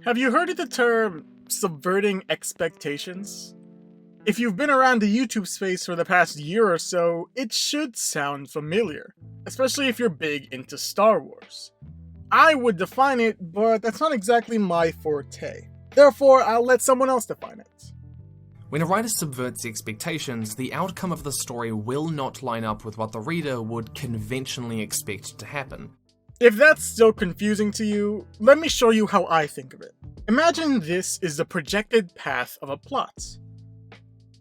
Have you heard of the term subverting expectations? If you've been around the YouTube space for the past year or so, it should sound familiar, especially if you're big into Star Wars. I would define it, but that's not exactly my forte. Therefore, I'll let someone else define it. When a writer subverts expectations, the outcome of the story will not line up with what the reader would conventionally expect to happen. If that's still confusing to you, let me show you how I think of it. Imagine this is the projected path of a plot.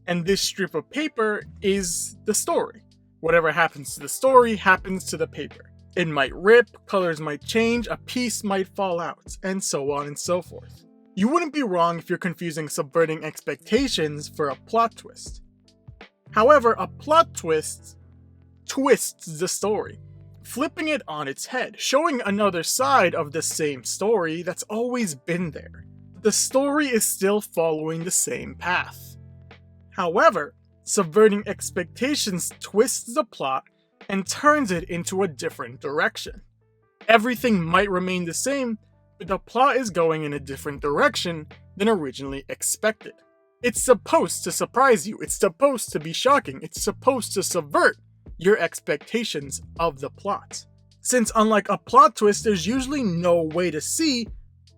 And this strip of paper is the story. Whatever happens to the story happens to the paper. It might rip, colors might change, a piece might fall out, and so on and so forth. You wouldn't be wrong if you're confusing subverting expectations for a plot twist. However, a plot twist twists the story, flipping it on its head, showing another side of the same story that's always been there. The story is still following the same path. However, subverting expectations twists the plot and turns it into a different direction. Everything might remain the same, but the plot is going in a different direction than originally expected. It's supposed to surprise you, it's supposed to be shocking, it's supposed to subvert your expectations of the plot. Since unlike a plot twist, there's usually no way to see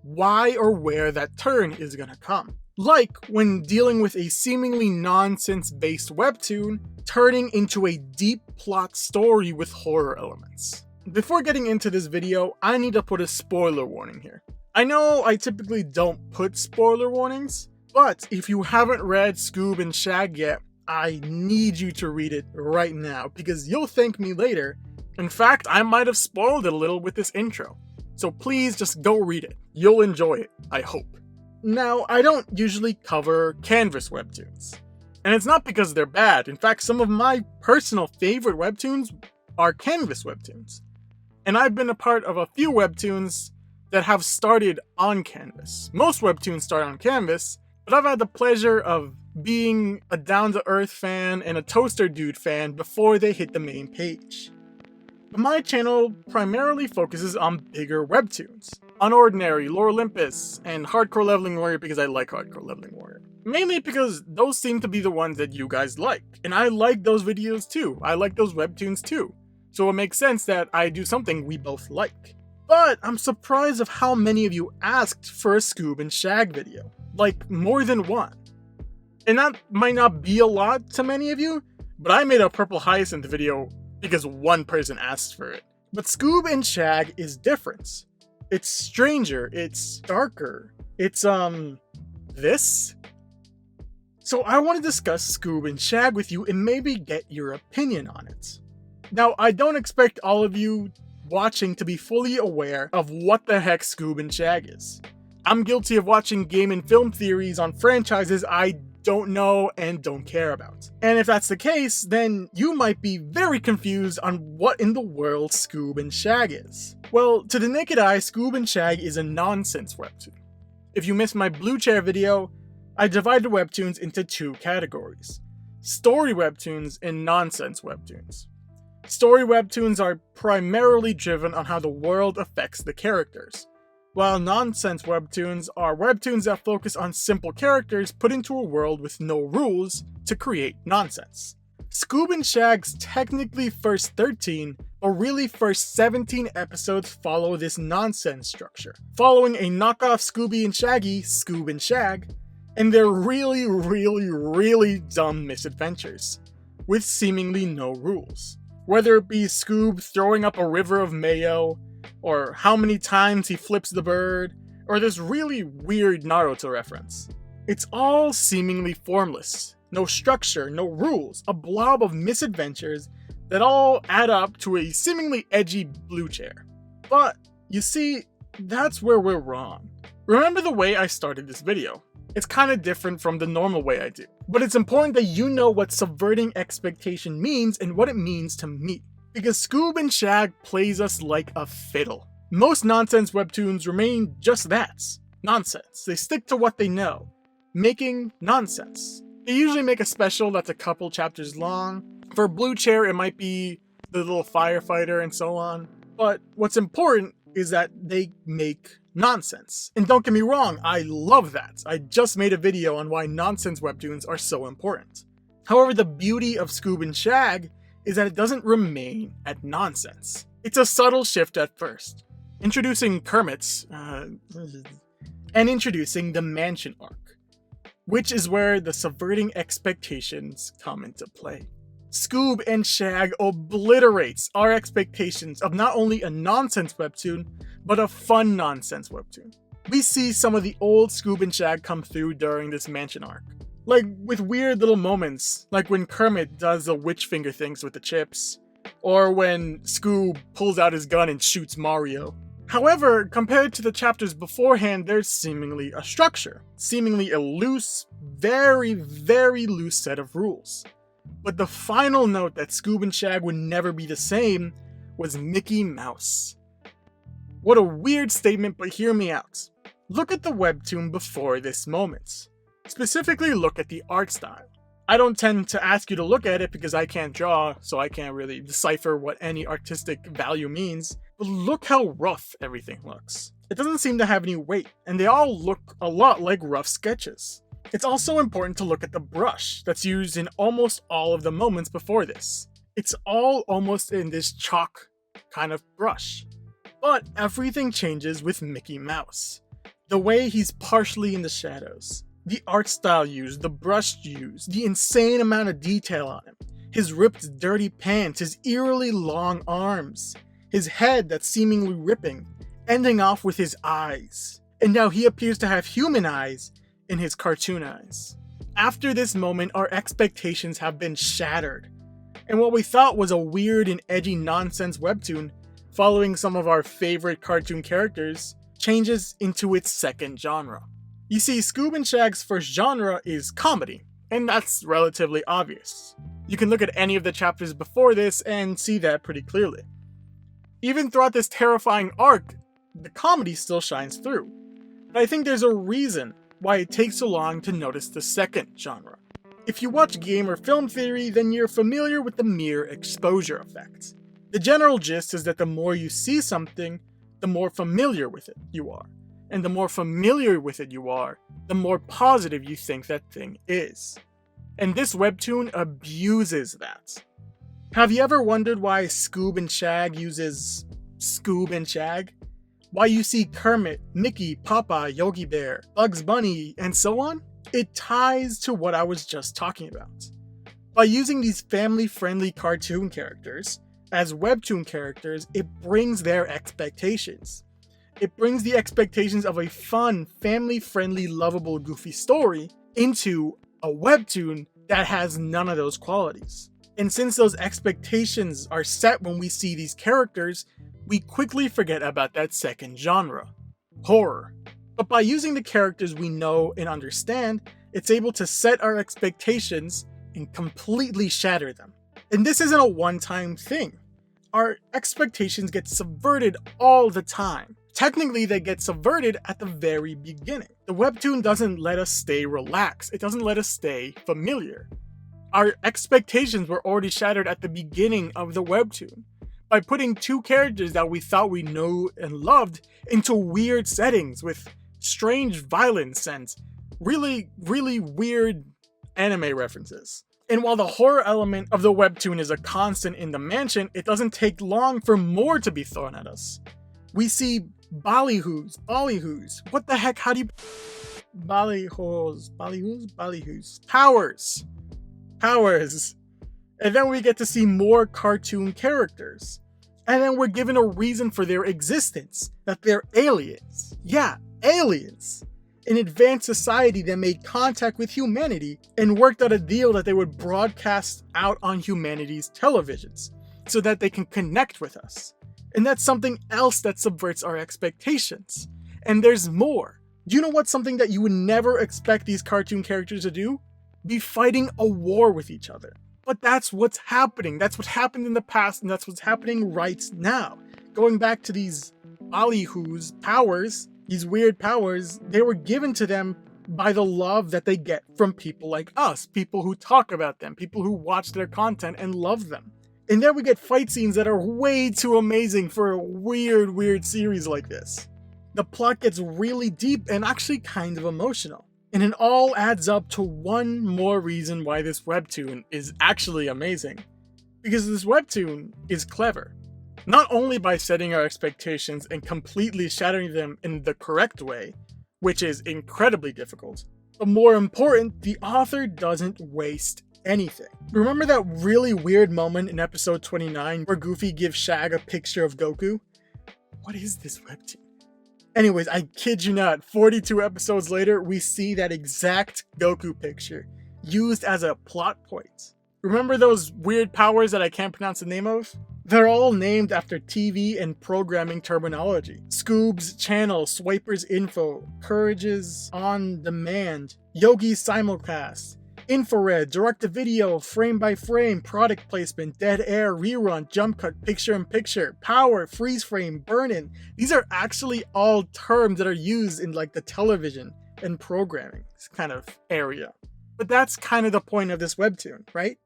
why or where that turn is gonna come. Like when dealing with a seemingly nonsense-based webtoon turning into a deep plot story with horror elements. Before getting into this video, I need to put a spoiler warning here. I know I typically don't put spoiler warnings, but if you haven't read Scoob and Shag yet, I need you to read it right now because you'll thank me later. In fact, I might have spoiled it a little with this intro. So please just go read it. You'll enjoy it, I hope. Now, I don't usually cover Canvas webtoons. And it's not because they're bad. In fact, some of my personal favorite webtoons are Canvas webtoons. And I've been a part of a few webtoons that have started on Canvas. Most webtoons start on Canvas, but I've had the pleasure of being a down-to-earth fan and a Toaster Dude fan before they hit the main page. But my channel primarily focuses on bigger webtoons. Unordinary, Lore Olympus, and Hardcore Leveling Warrior because I like Hardcore Leveling Warrior. Mainly because those seem to be the ones that you guys like. And I like those videos too. I like those webtoons too. So it makes sense that I do something we both like. But I'm surprised of how many of you asked for a Scoob and Shag video. Like, more than one. And that might not be a lot to many of you, but I made a Purple Hyacinth video because one person asked for it. But Scoob and Shag is different. It's stranger, it's darker, it's this? So I want to discuss Scoob and Shag with you and maybe get your opinion on it. Now, I don't expect all of you watching to be fully aware of what the heck Scoob and Shag is. I'm guilty of watching game and film theories on franchises I don't know and don't care about. And if that's the case, then you might be very confused on what in the world Scoob and Shag is. Well, to the naked eye, Scoob and Shag is a nonsense webtoon. If you missed my Blue Chair video, I divided webtoons into two categories: story webtoons and nonsense webtoons. Story webtoons are primarily driven on how the world affects the characters, while nonsense webtoons are webtoons that focus on simple characters put into a world with no rules to create nonsense. Scoob and Shag's technically first 13, but really first 17 episodes follow this nonsense structure, following a knockoff Scooby and Shaggy, Scoob and Shag, and their really dumb misadventures, with seemingly no rules. Whether it be Scoob throwing up a river of mayo, or how many times he flips the bird, or this really weird Naruto reference. It's all seemingly formless. No structure, no rules, a blob of misadventures that all add up to a seemingly edgy Blue Chair. But, you see, that's where we're wrong. Remember the way I started this video. It's kinda different from the normal way I do. But it's important that you know what subverting expectation means and what it means to me. Because Scoob and Shag plays us like a fiddle. Most nonsense webtoons remain just that. Nonsense. They stick to what they know. Making nonsense. They usually make a special that's a couple chapters long. For Blue Chair, it might be the little firefighter and so on. But what's important is that they make nonsense. And don't get me wrong, I love that. I just made a video on why nonsense webtoons are so important. However, the beauty of Scoob and Shag is that it doesn't remain at nonsense. It's a subtle shift at first, introducing Kermit's, and introducing the mansion arc, which is where the Subverting Expectations come into play. Scoob and Shag obliterates our expectations of not only a nonsense webtoon, but a fun nonsense webtoon. We see some of the old Scoob and Shag come through during this mansion arc, like with weird little moments, like when Kermit does the witch finger things with the chips, or when Scoob pulls out his gun and shoots Mario. However, compared to the chapters beforehand, there's seemingly a structure, seemingly a loose, very, very loose set of rules. But the final note that Scoob and Shag would never be the same was Mickey Mouse. What a weird statement, but hear me out. Look at the webtoon before this moment. Specifically, look at the art style. I don't tend to ask you to look at it because I can't draw, so I can't really decipher what any artistic value means, but look how rough everything looks. It doesn't seem to have any weight, and they all look a lot like rough sketches. It's also important to look at the brush that's used in almost all of the moments before this. It's all almost in this chalk kind of brush. But everything changes with Mickey Mouse. The way he's partially in the shadows, the art style used, the brush used, the insane amount of detail on him, his ripped dirty pants, his eerily long arms, his head that's seemingly ripping, ending off with his eyes. And now he appears to have human eyes in his cartoon eyes. After this moment, our expectations have been shattered, and what we thought was a weird and edgy nonsense webtoon following some of our favorite cartoon characters changes into its second genre. You see, Scoob and Shag's first genre is comedy, and that's relatively obvious. You can look at any of the chapters before this and see that pretty clearly. Even throughout this terrifying arc, the comedy still shines through. But I think there's a reason why it takes so long to notice the second genre. If you watch game or film theory, then you're familiar with the mere exposure effect. The general gist is that the more you see something, the more familiar with it you are. And the more familiar with it you are, the more positive you think that thing is. And this webtoon abuses that. Have you ever wondered why Scoob and Shag uses Scoob and Shag? Why you see Kermit, Mickey, Papa, Yogi Bear, Bugs Bunny, and so on? It ties to what I was just talking about. By using these family-friendly cartoon characters as webtoon characters, it brings their expectations. It brings the expectations of a fun, family-friendly, lovable, goofy story into a webtoon that has none of those qualities. And since those expectations are set when we see these characters, we quickly forget about that second genre, horror. But by using the characters we know and understand, it's able to set our expectations and completely shatter them. And this isn't a one-time thing. Our expectations get subverted all the time. Technically, they get subverted at the very beginning. The webtoon doesn't let us stay relaxed. It doesn't let us stay familiar. Our expectations were already shattered at the beginning of the webtoon by putting two characters that we thought we knew and loved into weird settings with strange violence and really, really weird anime references. And while the horror element of the webtoon is a constant in the mansion, it doesn't take long for more to be thrown at us. We see ballyhoos, what the heck, how do you... ballyhoos, powers. And then we get to see more cartoon characters. And then we're given a reason for their existence, that they're aliens. Yeah, aliens. An advanced society that made contact with humanity and worked out a deal that they would broadcast out on humanity's televisions so that they can connect with us. And that's something else that subverts our expectations. And there's more. Do you know what's something that you would never expect these cartoon characters to do? Be fighting a war with each other. But that's what's happening. That's what happened in the past, and that's what's happening right now. Going back to these ballyhoos powers, these weird powers, they were given to them by the love that they get from people like us, people who talk about them, people who watch their content and love them. And then we get fight scenes that are way too amazing for a weird series like this. The plot gets really deep and actually kind of emotional. And it all adds up to one more reason why this webtoon is actually amazing. Because this webtoon is clever. Not only by setting our expectations and completely shattering them in the correct way, which is incredibly difficult, but more important, the author doesn't waste anything. Remember that really weird moment in episode 29 where Goofy gives Shag a picture of Goku? What is this webtoon? Anyways, I kid you not, 42 episodes later, we see that exact Goku picture used as a plot point. Remember those weird powers that I can't pronounce the name of? They're all named after TV and programming terminology. Scoob's channel, Swiper's info, Courage's on demand, Yogi's simulcast, infrared, direct-to-video, frame-by-frame, product placement, dead air, rerun, jump cut, picture-in-picture, power, freeze-frame, burn-in. These are actually all terms that are used in like the television and programming kind of area. But that's kind of the point of this webtoon, right?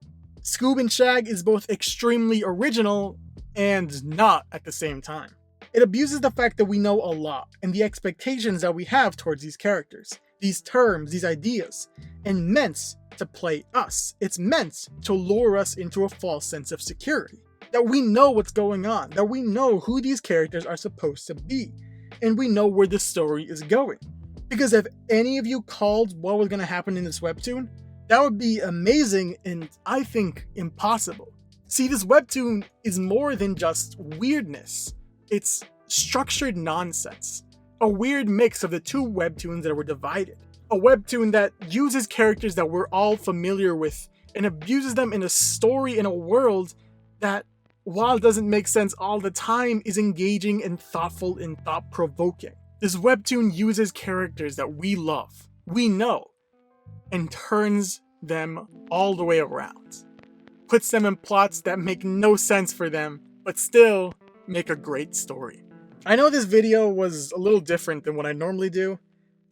Scoob and Shag is both extremely original and not at the same time. It abuses the fact that we know a lot and the expectations that we have towards these characters, these terms, these ideas, and meant to play us. It's meant to lure us into a false sense of security. That we know what's going on, that we know who these characters are supposed to be, and we know where the story is going. Because if any of you called what was going to happen in this webtoon, that would be amazing and I think impossible. See, this webtoon is more than just weirdness. It's structured nonsense. A weird mix of the two webtoons that were divided. A webtoon that uses characters that we're all familiar with and abuses them in a story in a world that, while it doesn't make sense all the time, is engaging and thoughtful and thought-provoking. This webtoon uses characters that we love, we know, and turns them all the way around. Puts them in plots that make no sense for them, but still make a great story. I know this video was a little different than what I normally do.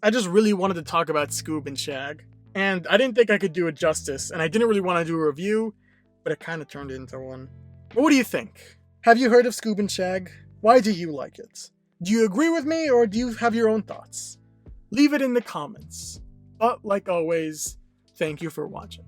I just really wanted to talk about Scoob and Shag, and I didn't think I could do it justice, and I didn't really want to do a review, but it kind of turned into one. But what do you think? Have you heard of Scoob and Shag? Why do you like it? Do you agree with me, or do you have your own thoughts? Leave it in the comments. But like always, thank you for watching.